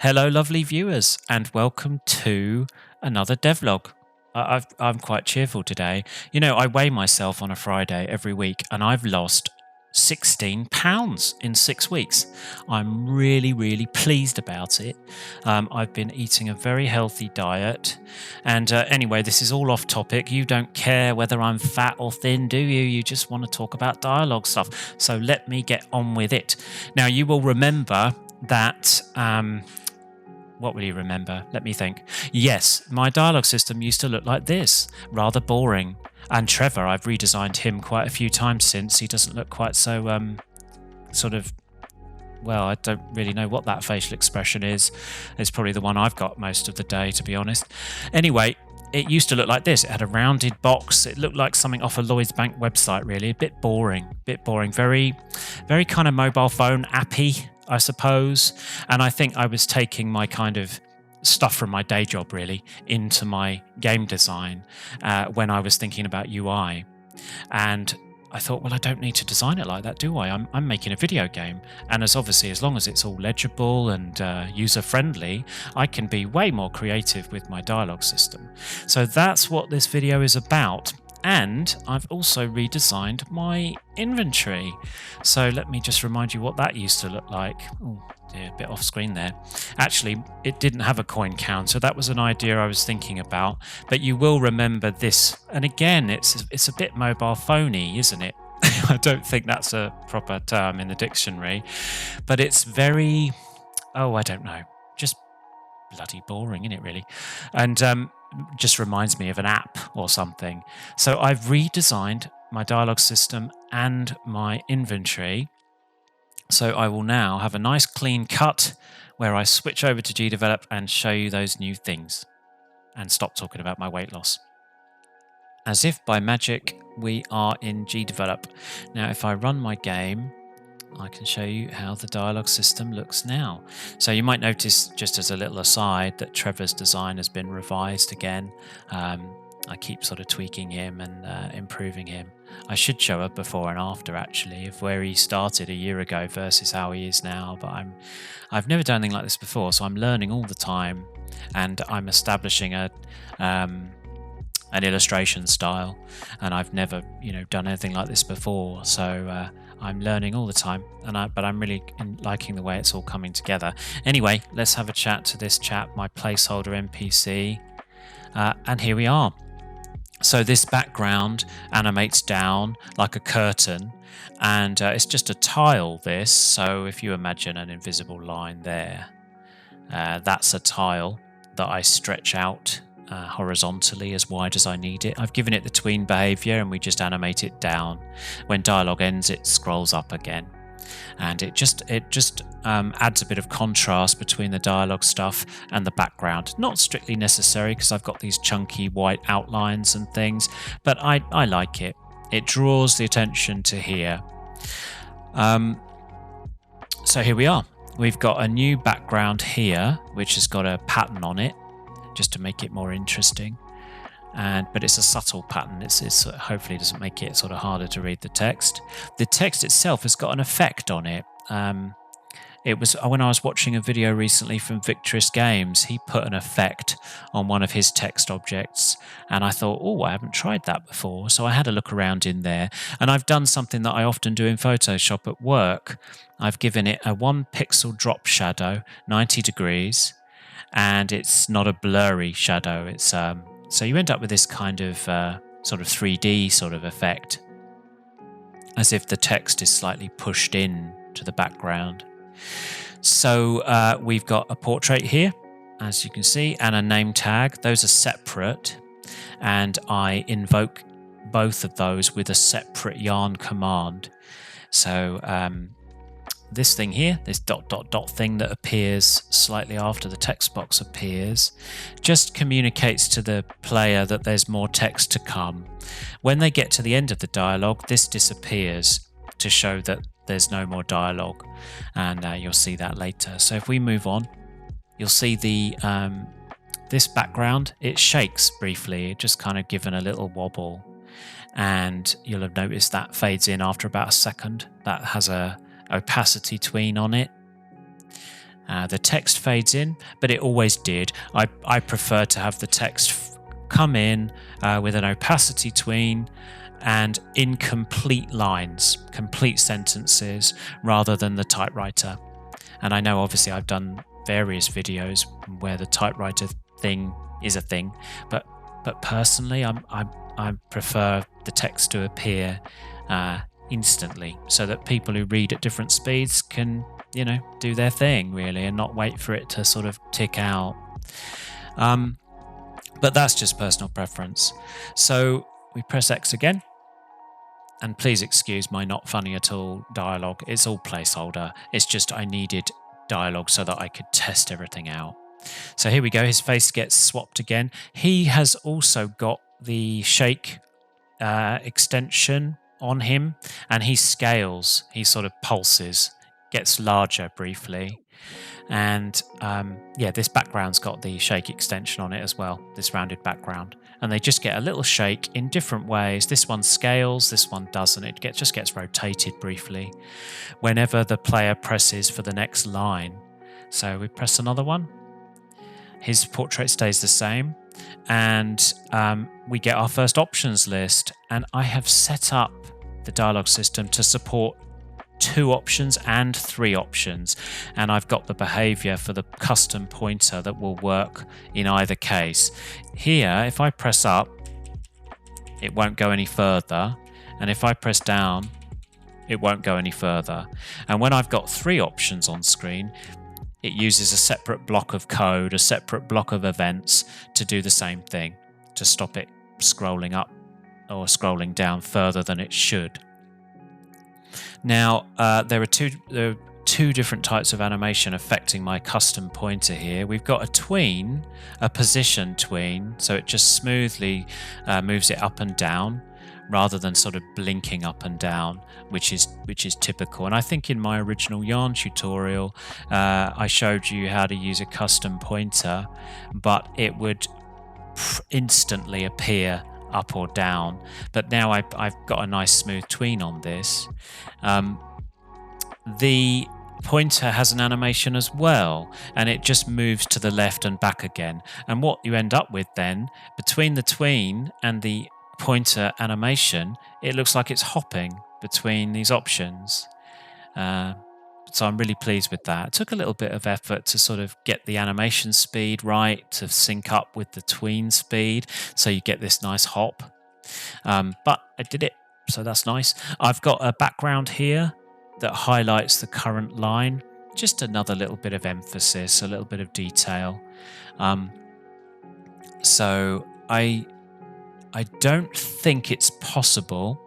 Hello, lovely viewers, and welcome to another devlog. I'm quite cheerful today. You know, I weigh myself on a Friday every week, and I've lost 16 pounds in 6 weeks. I'm really, really pleased about it. I've been eating a very healthy diet. And anyway, this is all off topic. You don't care whether I'm fat or thin, do you? You just want to talk about dialogue stuff. So let me get on with it. Now, you will remember that. What will you remember? Let me think. Yes, my dialogue system used to look like this, rather boring. And Trevor, I've redesigned him quite a few times since. He doesn't look quite so well, I don't really know what that facial expression is. It's probably the one I've got most of the day, to be honest. Anyway, it used to look like this. It had a rounded box. It looked like something off a Lloyds Bank website, really. A bit boring. Very, very kind of mobile phone appy, I suppose. And I think I was taking my kind of stuff from my day job, really, into my game design when I was thinking about UI. And I thought, well, I don't need to design it like that, do I? I'm making a video game. And as long as it's all legible and user-friendly, I can be way more creative with my dialogue system. So that's what this video is about. And I've also redesigned my inventory. So let me just remind you what that used to look like. Oh dear, a bit off screen there. Actually, it didn't have a coin counter. That was an idea I was thinking about. But you will remember this. And again, it's a bit mobile phony, isn't it? I don't think that's a proper term in the dictionary. But it's very, I don't know, just bloody boring, isn't it, really? And just reminds me of an app or something. So I've redesigned my dialogue system and my inventory. So I will now have a nice clean cut where I switch over to GDevelop and show you those new things and stop talking about my weight loss. As if by magic, we are in GDevelop. Now, if I run my game, I can show you how the dialogue system looks now. So you might notice, just as a little aside, that Trevor's design has been revised again. I keep sort of tweaking him and improving him. I should show a before and after, actually, of where he started a year ago versus how he is now. But I've never done anything like this before, so I'm learning all the time, and I'm establishing an illustration style, and I've never, done anything like this before. So I'm learning all the time, but I'm really liking the way it's all coming together. Anyway, let's have a chat to this chap, my placeholder NPC, and here we are. So this background animates down like a curtain, and it's just a tile, this. So if you imagine an invisible line there, that's a tile that I stretch out horizontally as wide as I need it. I've given it the tween behavior, and we just animate it down. When dialogue ends, it scrolls up again, and it just adds a bit of contrast between the dialogue stuff and the background. Not strictly necessary, because I've got these chunky white outlines and things, but I like it. It draws the attention to here. So here we are. We've got a new background here, which has got a pattern on it, just to make it more interesting, but it's a subtle pattern. It's hopefully doesn't make it sort of harder to read the text. The text itself has got an effect on it. It was when I was watching a video recently from Victorious Games, he put an effect on one of his text objects, and I thought, I haven't tried that before. So I had a look around in there, and I've done something that I often do in Photoshop at work. I've given it a 1 pixel drop shadow, 90 degrees, and it's not a blurry shadow. It's so you end up with this kind of sort of 3D sort of effect, as if the text is slightly pushed in to the background. So we've got a portrait here, as you can see, and a name tag. Those are separate, and I invoke both of those with a separate yarn command. So this thing here, this ... thing that appears slightly after the text box appears, just communicates to the player that there's more text to come. When they get to the end of the dialogue, this disappears to show that there's no more dialogue, and you'll see that later. So if we move on, you'll see the this background, it shakes briefly, it just kind of given a little wobble, and you'll have noticed that fades in after about a second. That has a opacity tween on it, The text fades in, but it always did. I prefer to have the text come in with an opacity tween and in complete lines, complete sentences, rather than the typewriter. And I know obviously I've done various videos where the typewriter thing is a thing, but personally I prefer the text to appear instantly, so that people who read at different speeds can, do their thing really and not wait for it to sort of tick out. But that's just personal preference. So we press X again. And please excuse my not funny at all dialogue. It's all placeholder. It's just I needed dialogue so that I could test everything out. So here we go. His face gets swapped again. He has also got the shake extension on him, and he scales. He sort of pulses, gets larger briefly. And this background's got the shake extension on it as well, this rounded background. And they just get a little shake in different ways. This one scales, this one doesn't. It just gets rotated briefly whenever the player presses for the next line. So we press another one. His portrait stays the same. And we get our first options list. And I have set up the dialogue system to support 2 options and 3 options, and I've got the behavior for the custom pointer that will work in either case. Here, if I press up, it won't go any further, and if I press down, it won't go any further. And when I've got 3 options on screen, it uses a separate block of code, a separate block of events to do the same thing, to stop it scrolling up or scrolling down further than it should. Now, there are two different types of animation affecting my custom pointer here. We've got a tween, a position tween, so it just smoothly moves it up and down rather than sort of blinking up and down, which is typical. And I think in my original Yarn tutorial, I showed you how to use a custom pointer, but it would instantly appear up or down. But now I've got a nice smooth tween on this. The pointer has an animation as well, and it just moves to the left and back again. And what you end up with then, between the tween and the pointer animation, it looks like it's hopping between these options. So I'm really pleased with that. It took a little bit of effort to sort of get the animation speed right, to sync up with the tween speed, so you get this nice hop. But I did it, so that's nice. I've got a background here that highlights the current line. Just another little bit of emphasis, a little bit of detail. So I don't think it's possible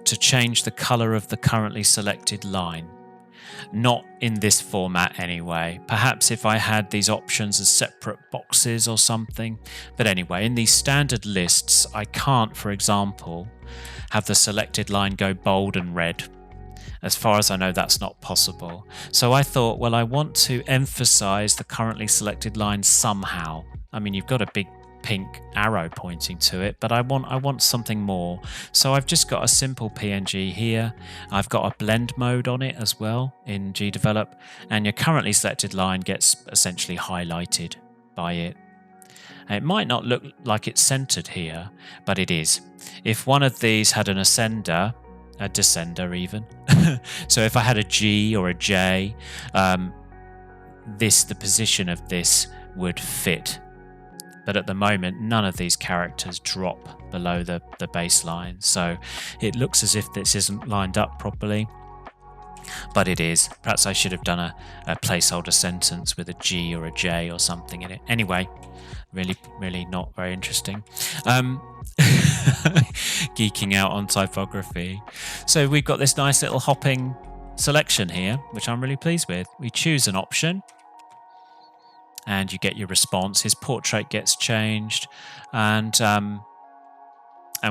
to change the color of the currently selected line. Not in this format anyway. Perhaps if I had these options as separate boxes or something. But anyway, in these standard lists, I can't, for example, have the selected line go bold and red. As far as I know, that's not possible. So I thought, well, I want to emphasize the currently selected line somehow. I mean, you've got a big pink arrow pointing to it, but I want something more. So I've just got a simple PNG here. I've got a blend mode on it as well in GDevelop, and your currently selected line gets essentially highlighted by it. And it might not look like it's centered here, but it is. If one of these had an ascender, a descender even, so if I had a G or a J, the position of this would fit. But at the moment, none of these characters drop below the baseline. So it looks as if this isn't lined up properly, but it is. Perhaps I should have done a placeholder sentence with a G or a J or something in it. Anyway, really not very interesting. Geeking out on typography. So we've got this nice little hopping selection here, which I'm really pleased with. We choose an option, and you get your response. His portrait gets changed, and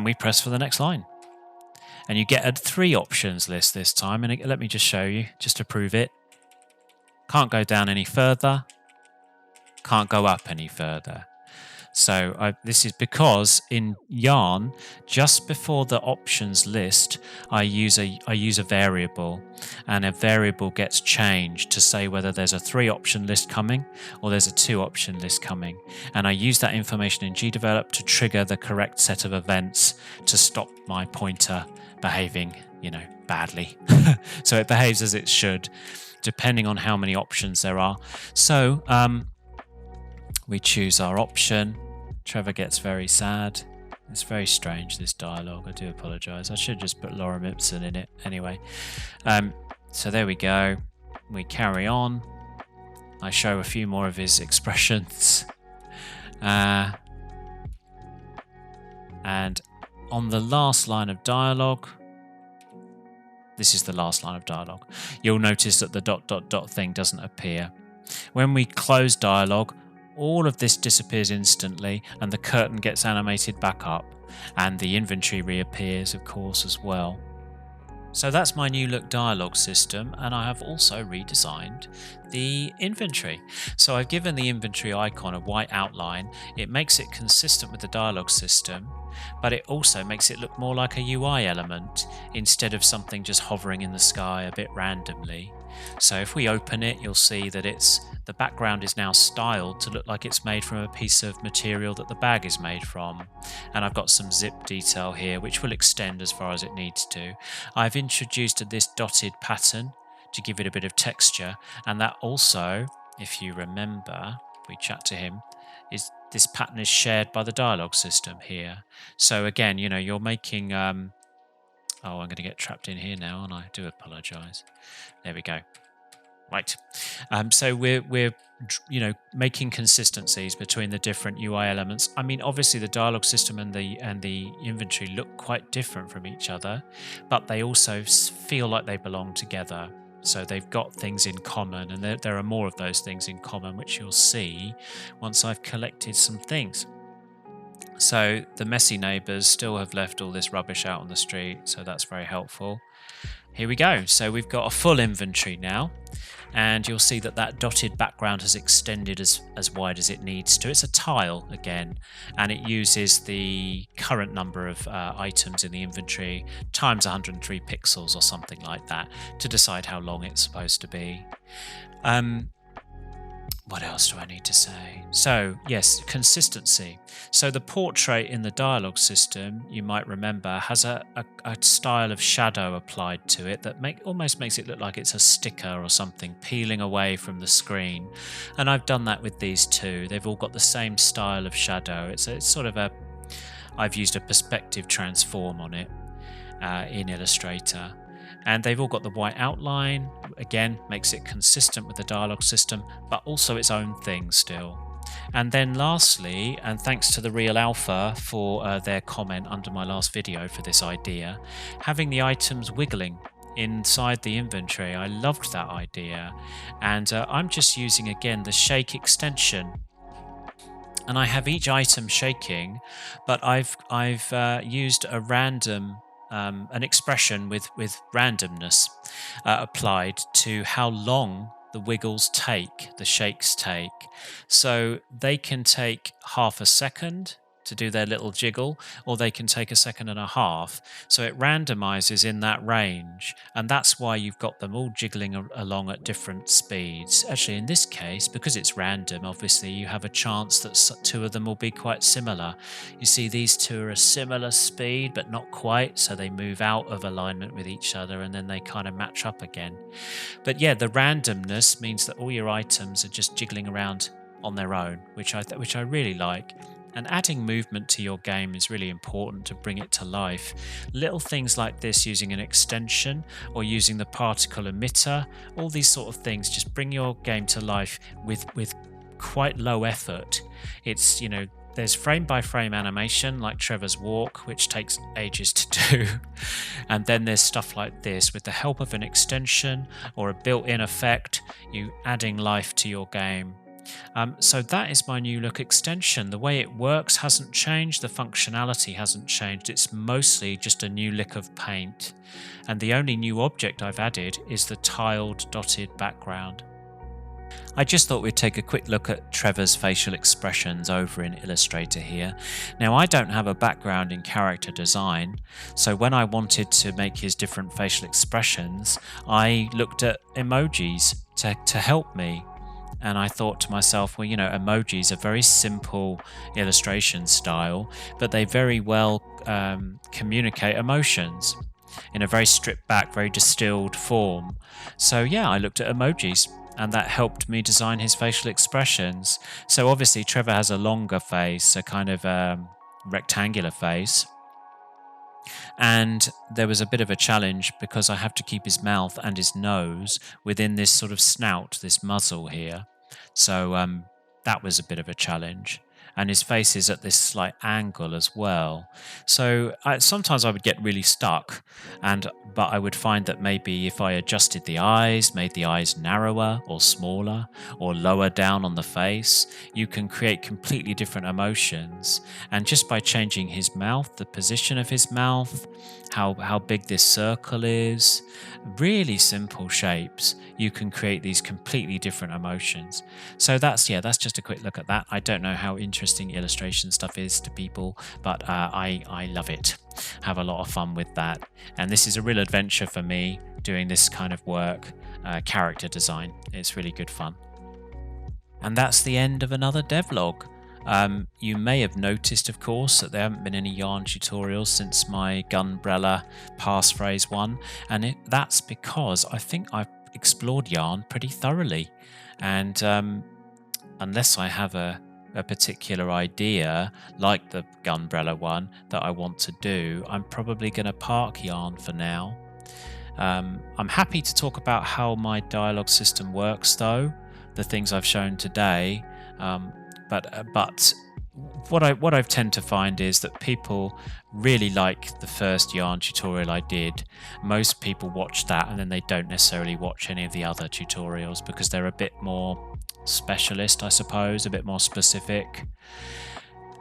we press for the next line. And you get a 3 options list this time. And let me just show you, just to prove it. Can't go down any further. Can't go up any further. So this is because in Yarn, just before the options list, I use a variable, and a variable gets changed to say whether there's a 3-option list coming or there's a 2-option list coming. And I use that information in GDevelop to trigger the correct set of events to stop my pointer behaving, badly. So it behaves as it should, depending on how many options there are. So we choose our option. Trevor gets very sad. It's very strange, this dialogue. I do apologise. I should just put Lorem Ipsum in it anyway. So there we go. We carry on. I show a few more of his expressions. And on the last line of dialogue, this is the last line of dialogue, you'll notice that the ... thing doesn't appear. When we close dialogue, all of this disappears instantly and the curtain gets animated back up, and the inventory reappears, of course, as well. So that's my new look dialogue system, and I have also redesigned the inventory. So I've given the inventory icon a white outline. It makes it consistent with the dialogue system, but it also makes it look more like a UI element instead of something just hovering in the sky a bit randomly. So if we open it, you'll see that the background is now styled to look like it's made from a piece of material that the bag is made from. And I've got some zip detail here, which will extend as far as it needs to. I've introduced this dotted pattern to give it a bit of texture. And that also, if you remember, we chat to him, this pattern is shared by the dialogue system here. So again, you're making... I'm going to get trapped in here now, and I do apologise. There we go. Right. So we're making consistencies between the different UI elements. I mean, obviously the dialogue system and the inventory look quite different from each other, but they also feel like they belong together. So they've got things in common, and there are more of those things in common, which you'll see once I've collected some things. So the messy neighbours still have left all this rubbish out on the street, so that's very helpful. Here we go. So we've got a full inventory now, and you'll see that dotted background has extended as wide as it needs to. It's a tile again, and it uses the current number of items in the inventory times 103 pixels or something like that to decide how long it's supposed to be. What else do I need to say? So, yes, consistency. So the portrait in the dialogue system, you might remember, has a style of shadow applied to it that almost makes it look like it's a sticker or something peeling away from the screen. And I've done that with these two. They've all got the same style of shadow. It's sort of I've used a perspective transform on it in Illustrator. And they've all got the white outline, again, makes it consistent with the dialogue system, but also its own thing still. And then lastly, and thanks to the Real Alpha for their comment under my last video for this idea, having the items wiggling inside the inventory. I loved that idea. And I'm just using, again, the shake extension. And I have each item shaking, but I've used a random an expression with randomness applied to how long the wiggles take, the shakes take. So they can take half a second to do their little jiggle, or they can take a second and a half. So it randomizes in that range, and that's why you've got them all jiggling along at different speeds. Actually, in this case, because it's random, obviously you have a chance that two of them will be quite similar. You see these two are a similar speed, but not quite, so they move out of alignment with each other, and then they kind of match up again. But yeah, the randomness means that all your items are just jiggling around on their own, which I really like. And adding movement to your game is really important to bring it to life. Little things like this, using an extension or using the particle emitter, all these sort of things just bring your game to life with quite low effort. It's, there's frame by frame animation like Trevor's walk, which takes ages to do. And then there's stuff like this with the help of an extension or a built-in effect, you adding life to your game. So that is my new look extension. The way it works hasn't changed, the functionality hasn't changed, it's mostly just a new lick of paint. And the only new object I've added is the tiled dotted background. I just thought we'd take a quick look at Trevor's facial expressions over in Illustrator here. Now, I don't have a background in character design, so when I wanted to make his different facial expressions, I looked at emojis to help me. And I thought to myself, well, emojis are very simple illustration style, but they very well communicate emotions in a very stripped back, very distilled form. So yeah, I looked at emojis and that helped me design his facial expressions. So obviously Trevor has a longer face, a kind of rectangular face. And there was a bit of a challenge because I have to keep his mouth and his nose within this sort of snout, this muzzle here. So that was a bit of a challenge. And his face is at this slight angle as well. So sometimes I would get really stuck, but I would find that maybe if I adjusted the eyes, made the eyes narrower or smaller or lower down on the face, you can create completely different emotions. And just by changing his mouth, the position of his mouth, how big this circle is, really simple shapes, you can create these completely different emotions. So that's just a quick look at that. I don't know how interesting illustration stuff is to people, but I love it. Have a lot of fun with that. And this is a real adventure for me doing this kind of work, character design. It's really good fun. And that's the end of another devlog. You may have noticed, of course, that there haven't been any yarn tutorials since my Gunbrella passphrase one, and that's because I think I've explored yarn pretty thoroughly, and unless I have a particular idea like the Gunbrella one that I want to do, I'm probably going to park yarn for now. I'm happy to talk about how my dialogue system works, though, the things I've shown today. But what I tend to find is that people really like the first yarn tutorial I did. Most people watch that and then they don't necessarily watch any of the other tutorials because they're a bit more specialist, I suppose, a bit more specific.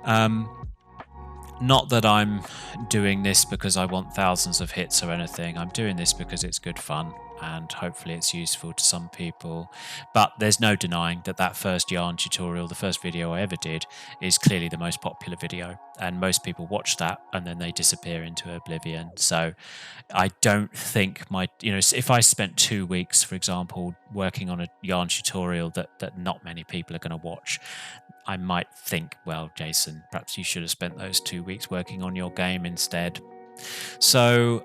Not that I'm doing this because I want thousands of hits or anything. I'm doing this because it's good fun and hopefully it's useful to some people. But there's no denying that first yarn tutorial, the first video I ever did, is clearly the most popular video. And most people watch that and then they disappear into oblivion. So I don't think if I spent 2 weeks, for example, working on a yarn tutorial that not many people are going to watch, I might think, well, Jason, perhaps you should have spent those 2 weeks working on your game instead. So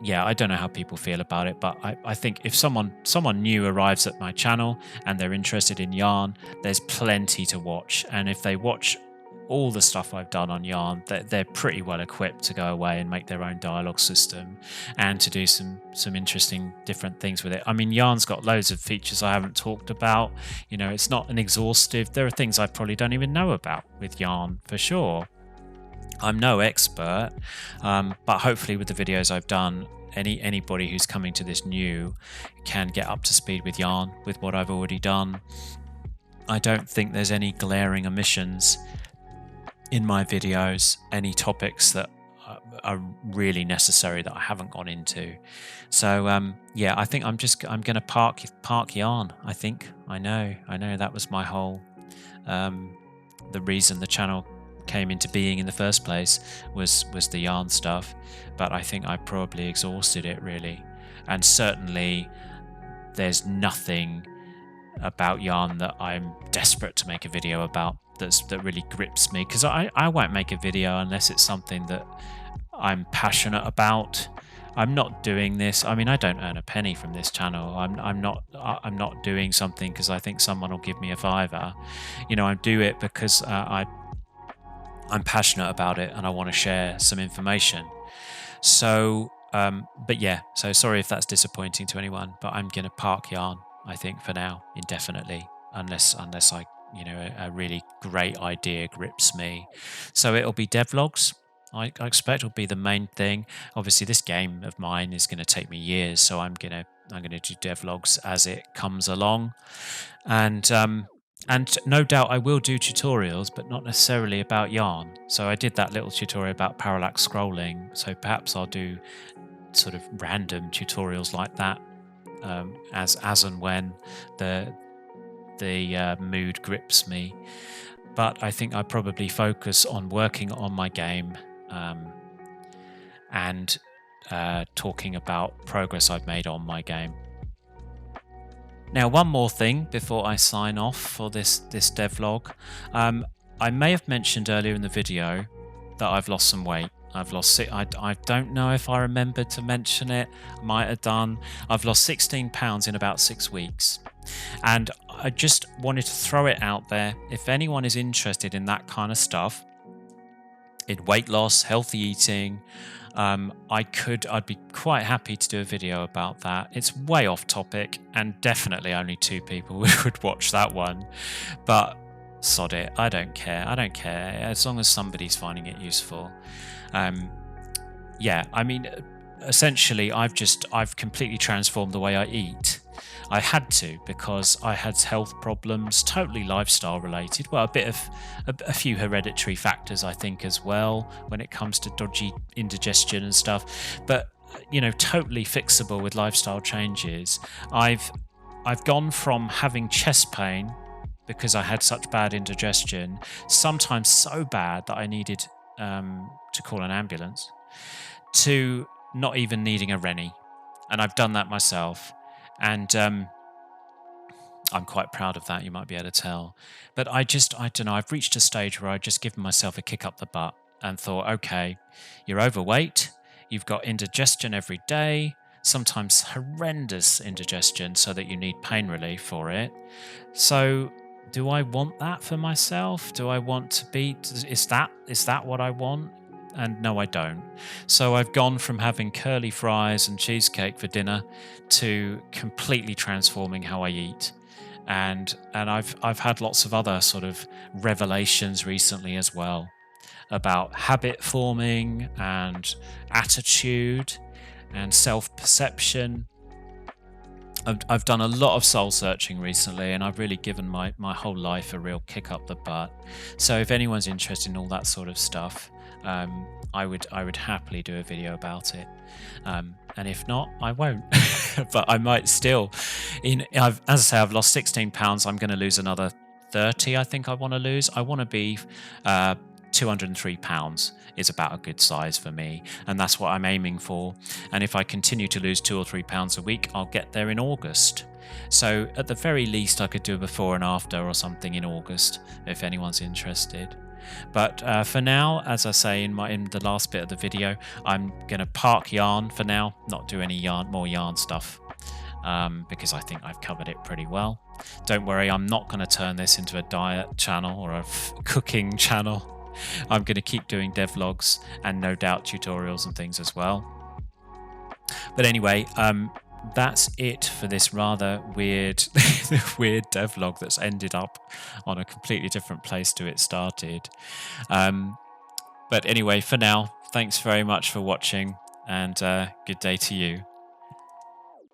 yeah, I don't know how people feel about it, but I think if someone new arrives at my channel and they're interested in yarn, there's plenty to watch. And if they watch all the stuff I've done on yarn, they're pretty well equipped to go away and make their own dialogue system and to do some interesting different things with it. I mean, yarn's got loads of features I haven't talked about. It's not an exhaustive. There are things I probably don't even know about with yarn for sure. I'm no expert, but hopefully with the videos I've done, anybody who's coming to this new can get up to speed with yarn with what I've already done. I don't think there's any glaring omissions in my videos, any topics that are really necessary that I haven't gone into. So yeah, I think I'm going to park yarn. I know that was my whole the reason the channel came into being in the first place was the yarn stuff, but I think I probably exhausted it really. And certainly there's nothing about yarn that I'm desperate to make a video about that really grips me, because I won't make a video unless it's something that I'm passionate about. I'm not doing this. I mean, I don't earn a penny from this channel. I'm not doing something because I think someone will give me a fiver. I do it because I'm passionate about it and I want to share some information. So, but yeah, so sorry if that's disappointing to anyone, but I'm going to park yarn, I think, for now, indefinitely, unless I, a really great idea grips me. So it'll be devlogs. I expect will be the main thing. Obviously, this game of mine is going to take me years, so I'm gonna do devlogs as it comes along, and no doubt I will do tutorials, but not necessarily about yarn. So I did that little tutorial about parallax scrolling, so perhaps I'll do sort of random tutorials like that as and when the the mood grips me. But I think I probably focus on working on my game and talking about progress I've made on my game. Now, one more thing before I sign off for this devlog. I may have mentioned earlier in the video that I've lost some weight. I don't know if I remembered to mention it. I might have done. I've lost 16 pounds in about 6 weeks. And I just wanted to throw it out there. If anyone is interested in that kind of stuff, in weight loss, healthy eating, I'd be quite happy to do a video about that. It's way off topic, and definitely only 2 people would watch that one. But sod it, I don't care. As long as somebody's finding it useful. Yeah, I mean, essentially, I've completely transformed the way I eat. I had to, because I had health problems, totally lifestyle related. Well, a few hereditary factors, I think, as well, when it comes to dodgy indigestion and stuff. But totally fixable with lifestyle changes. I've gone from having chest pain because I had such bad indigestion, sometimes so bad that I needed to call an ambulance, to not even needing a Rennie. And I've done that myself. And I'm quite proud of that, you might be able to tell. But I don't know, I've reached a stage where I've just given myself a kick up the butt and thought, okay, you're overweight, you've got indigestion every day, sometimes horrendous indigestion so that you need pain relief for it. So do I want that for myself? Do I want to be, is that what I want? And no, I don't. So I've gone from having curly fries and cheesecake for dinner to completely transforming how I eat. And I've had lots of other sort of revelations recently as well about habit forming and attitude and self-perception. I've done a lot of soul searching recently, and I've really given my whole life a real kick up the butt. So if anyone's interested in all that sort of stuff, I would happily do a video about it. And if not, I won't. But I might still. As I say, I've lost 16 pounds. I'm going to lose another 30. I think I want to lose. I want to be 203 pounds is about a good size for me, and that's what I'm aiming for. And if I continue to lose 2 or 3 pounds a week, I'll get there in August. So at the very least, I could do a before and after or something in August if anyone's interested. But for now, as I say in the last bit of the video, I'm going to park yarn for now, not do any more yarn stuff, because I think I've covered it pretty well. Don't worry, I'm not going to turn this into a diet channel or a cooking channel. I'm going to keep doing devlogs and no doubt tutorials and things as well. But anyway, that's it for this rather weird devlog that's ended up on a completely different place to it started. But anyway, for now, thanks very much for watching, and good day to you.